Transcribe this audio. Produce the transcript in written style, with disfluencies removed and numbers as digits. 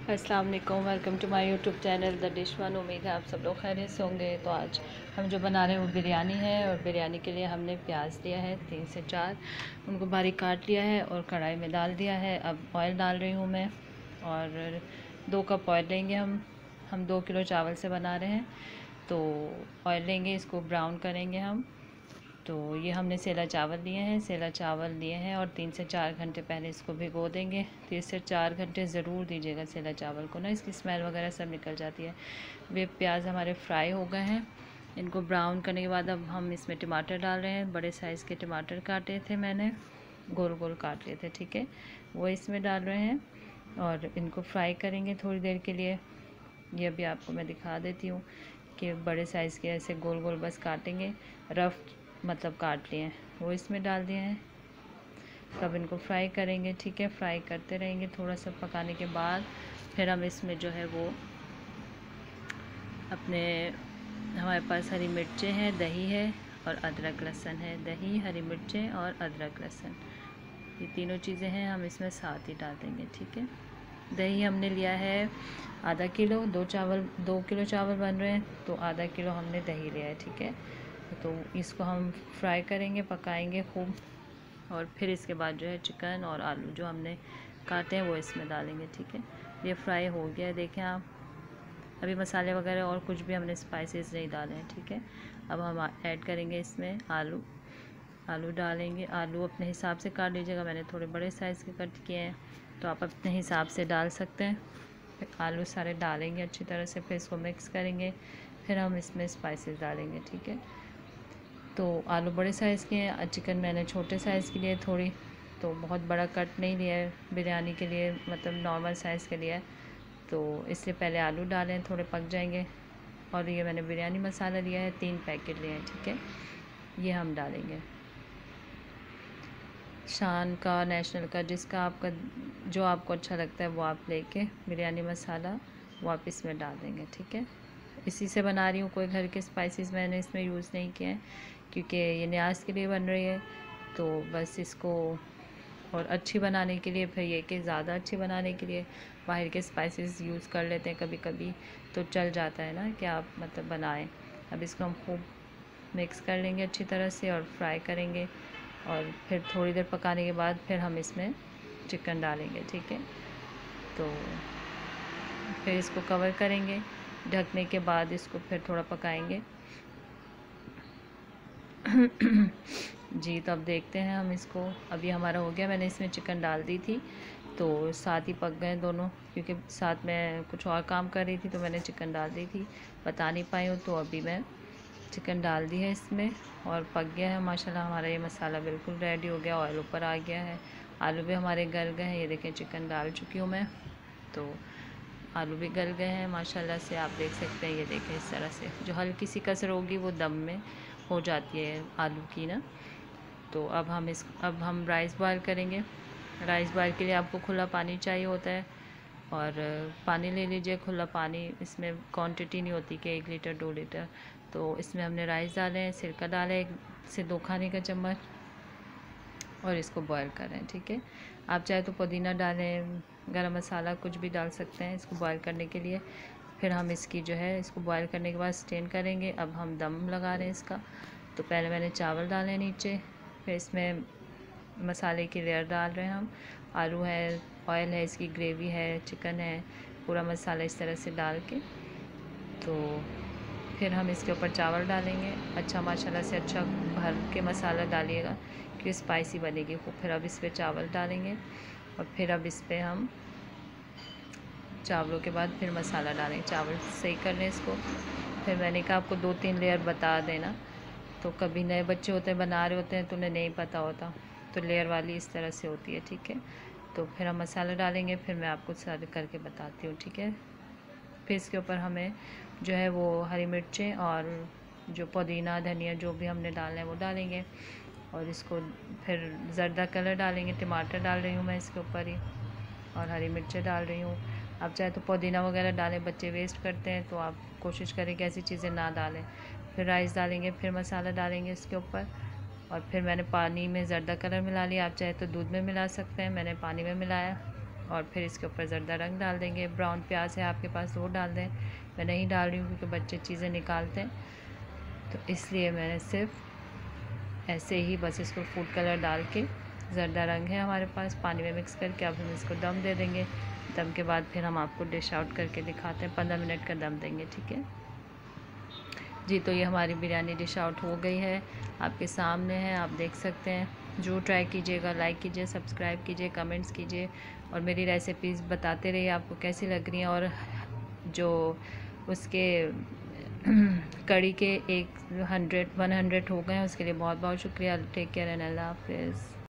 अस्सलाम वालेकुम, welcome to my YouTube channel the dish one. उम्मीद है आप सब लोग खैरियत से होंगे। तो आज हम जो बना रहे हैं वो बिरयानी है, और बिरयानी के लिए हमने प्याज लिया है 3 से 4, उनको बारीक काट लिया है और कढ़ाई में डाल दिया है। अब ऑयल डाल रही हूँ मैं, और 2 कप ऑयल लेंगे हम 2 किलो चावल से बना रहे हैं, तो ऑयल लेंगे, इसको ब्राउन करेंगे हम। तो ये हमने सेला चावल लिए हैं और 3 से 4 घंटे पहले इसको भिगो देंगे। 3 से 4 घंटे ज़रूर दीजिएगा सेला चावल को ना, इसकी स्मेल वगैरह सब निकल जाती है। वे प्याज हमारे फ्राई हो गए हैं। इनको ब्राउन करने के बाद अब हम इसमें टमाटर डाल रहे हैं। बड़े साइज़ के टमाटर काटे थे मैंने, गोल गोल काट लिए थे, ठीक है, वो इसमें डाल रहे हैं और इनको फ्राई करेंगे थोड़ी देर के लिए। ये अभी आपको मैं दिखा देती हूँ कि बड़े साइज़ के ऐसे गोल गोल बस काटेंगे, रफ़ मतलब काट लिए हैं, वो इसमें डाल दिए हैं। तब इनको फ्राई करेंगे, ठीक है, फ्राई करते रहेंगे। थोड़ा सा पकाने के बाद फिर हम इसमें जो है वो अपने, हमारे पास हरी मिर्चें हैं, दही है और अदरक लहसुन है। दही, हरी मिर्चें और अदरक लहसुन, ये तीनों चीज़ें हैं, हम इसमें साथ ही डाल देंगे, ठीक है। दही हमने लिया है आधा किलो, 2 किलो चावल बन रहे हैं तो आधा किलो हमने दही लिया है, ठीक है। तो इसको हम फ्राई करेंगे, पकाएंगे खूब, और फिर इसके बाद जो है चिकन और आलू जो हमने काटे हैं वो इसमें डालेंगे, ठीक है। ये फ्राई हो गया है, देखें आप। अभी मसाले वगैरह और कुछ भी हमने स्पाइसेस नहीं डाले हैं, ठीक है। अब हम ऐड करेंगे इसमें आलू डालेंगे। आलू अपने हिसाब से काट लीजिएगा, मैंने थोड़े बड़े साइज़ के कट किए हैं, तो आप अपने हिसाब से डाल सकते हैं। फिर आलू सारे डालेंगे अच्छी तरह से, फिर इसको मिक्स करेंगे, फिर हम इसमें स्पाइसेस डालेंगे, ठीक है। तो आलू बड़े साइज़ के हैं, चिकन मैंने छोटे साइज़ के लिए थोड़ी, तो बहुत बड़ा कट नहीं लिया है बिरयानी के लिए, मतलब नॉर्मल साइज़ के लिए। तो इसलिए पहले आलू डालें, थोड़े पक जाएंगे। और ये मैंने बिरयानी मसाला लिया है, 3 पैकेट लिए हैं, ठीक है, ये हम डालेंगे। शान का, नेशनल का, जिसका आपका जो आपको अच्छा लगता है वो आप लेके बिरयानी मसाला वो आप इसमें डाल देंगे, ठीक है। इसी से बना रही हूँ, कोई घर के स्पाइसेस मैंने इसमें यूज़ नहीं किए हैं, क्योंकि ये न्याज के लिए बन रही है। तो बस इसको और अच्छी बनाने के लिए, फिर ये कि ज़्यादा अच्छी बनाने के लिए बाहर के स्पाइसेस यूज़ कर लेते हैं कभी कभी, तो चल जाता है ना कि आप मतलब बनाएं। अब इसको हम खूब मिक्स कर लेंगे अच्छी तरह से और फ्राई करेंगे, और फिर थोड़ी देर पकाने के बाद फिर हम इसमें चिकन डालेंगे, ठीक है। तो फिर इसको कवर करेंगे, ढकने के बाद इसको फिर थोड़ा पकाएंगे। जी, तो अब देखते हैं हम इसको। अभी हमारा हो गया, मैंने इसमें चिकन डाल दी थी, तो साथ ही पक गए दोनों, क्योंकि साथ में कुछ और काम कर रही थी तो मैंने चिकन डाल दी थी, बता नहीं पाई हूँ। तो अभी मैं चिकन डाल दी है इसमें और पक गया है माशाल्लाह। हमारा ये मसाला बिल्कुल रेडी हो गया, ऑयल ऊपर आ गया है, आलू भी हमारे गल गए हैं। ये देखें, चिकन डाल चुकी हूँ मैं, तो आलू भी गल गए हैं माशाल्लाह से, आप देख सकते हैं। ये देखें, इस तरह से जो हल्की सी कसर होगी वो दम में हो जाती है आलू की ना। तो अब हम राइस बॉयल करेंगे। राइस बॉयल के लिए आपको खुला पानी चाहिए होता है, और पानी ले लीजिए खुला पानी। इसमें क्वांटिटी नहीं होती कि 1 लीटर 2 लीटर। तो इसमें हमने राइस डाले हैं, सिरका डाला है 1 से 2 खाने का चम्मच, और इसको बॉयल कर रहे हैं, ठीक है। आप चाहे तो पुदीना डालें, गरम मसाला कुछ भी डाल सकते हैं इसको बॉयल करने के लिए। फिर हम इसकी जो है, इसको बॉयल करने के बाद स्टेन करेंगे। अब हम दम लगा रहे हैं इसका। तो पहले मैंने चावल डाले नीचे, फिर इसमें मसाले की लेयर डाल रहे हैं हम। आलू है, ऑयल है, इसकी ग्रेवी है, चिकन है, पूरा मसाला इस तरह से डाल के, तो फिर हम इसके ऊपर चावल डालेंगे। अच्छा माशाल्लाह से अच्छा भर के मसाला डालिएगा कि स्पाइसी बनेगी खूब। फिर अब इस पर चावल डालेंगे, और फिर अब इस पर हम चावलों के बाद फिर मसाला डालेंगे। चावल सही कर लें इसको। फिर मैंने कहा आपको 2-3 लेयर बता देना, तो कभी नए बच्चे होते हैं, बना रहे होते हैं, तो उन्हें नहीं पता होता, तो लेयर वाली इस तरह से होती है, ठीक है। तो फिर हम मसाला डालेंगे, फिर मैं आपको सर्व करके बताती हूँ, ठीक है। फिर इसके ऊपर हमें जो है वो हरी मिर्चें और जो पुदीना धनिया जो भी हमने डालना है वो डालेंगे, और इसको फिर ज़र्दा कलर डालेंगे। टमाटर डाल रही हूँ मैं इसके ऊपर ही, और हरी मिर्चें डाल रही हूँ। आप चाहे तो पुदीना वगैरह डालें, बच्चे वेस्ट करते हैं, तो आप कोशिश करें कि ऐसी चीज़ें ना डालें। फिर राइस डालेंगे, फिर मसाला डालेंगे इसके ऊपर, और फिर मैंने पानी में ज़र्दा कलर मिला लिया। आप चाहे तो दूध में मिला सकते हैं, मैंने पानी में मिलाया। और फिर इसके ऊपर ज़रदा रंग डाल देंगे। ब्राउन प्याज है आपके पास तो वो डाल दें, मैं नहीं डाल रही हूँ क्योंकि बच्चे चीज़ें निकालते हैं, तो इसलिए मैंने सिर्फ ऐसे ही बस इसको फूड कलर डाल के, ज़रदा रंग है हमारे पास, पानी में मिक्स करके अब हम इसको दम दे देंगे। दम के बाद फिर हम आपको डिश आउट करके दिखाते हैं, 15 मिनट का दम देंगे, ठीक है जी। तो ये हमारी बिरयानी डिश आउट हो गई है, आपके सामने है, आप देख सकते हैं। जो ट्राई कीजिएगा, लाइक कीजिए, सब्सक्राइब कीजिए, कमेंट्स कीजिए और मेरी रेसिपीज़ बताते रहिए आपको कैसी लग रही हैं। और जो उसके कड़ी के 100 हो गए हैं, उसके लिए बहुत बहुत शुक्रिया। टेक केयर एंड अल्लाह हाफिज़।